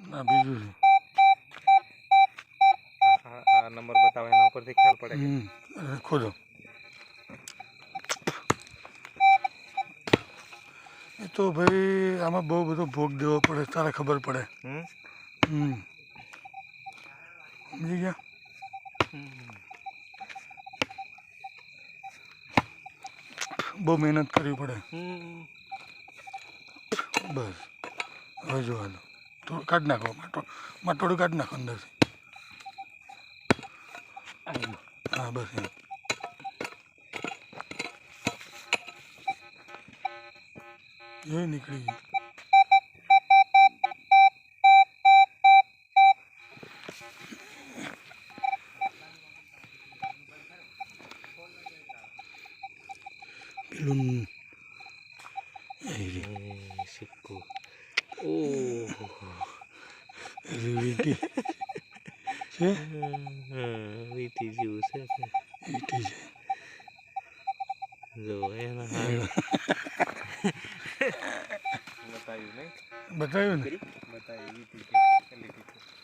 ના બીજું આ નંબર બતાવે એના ઉપરથી ખ્યાલ પડે ખોદો એ તો ભાઈ આમાં બહુ બધો ભોગ દેવો પડે તારે ખબર પડે સમજી ગયા બહુ મહેનત કરવી પડે બસ હવે જોવાનું થોડું કાઢી નાખો માટોડું કાઢી નાખો અંદરથી હા બસ એમ એ નીકળી ગયું પેલું સિક્કો ઓહો વીટી છે વીટી જેવું છે વીટી છે જો એના બતાવ્યું નહીં બતાવ્યું ને બતાવ્યું વીટી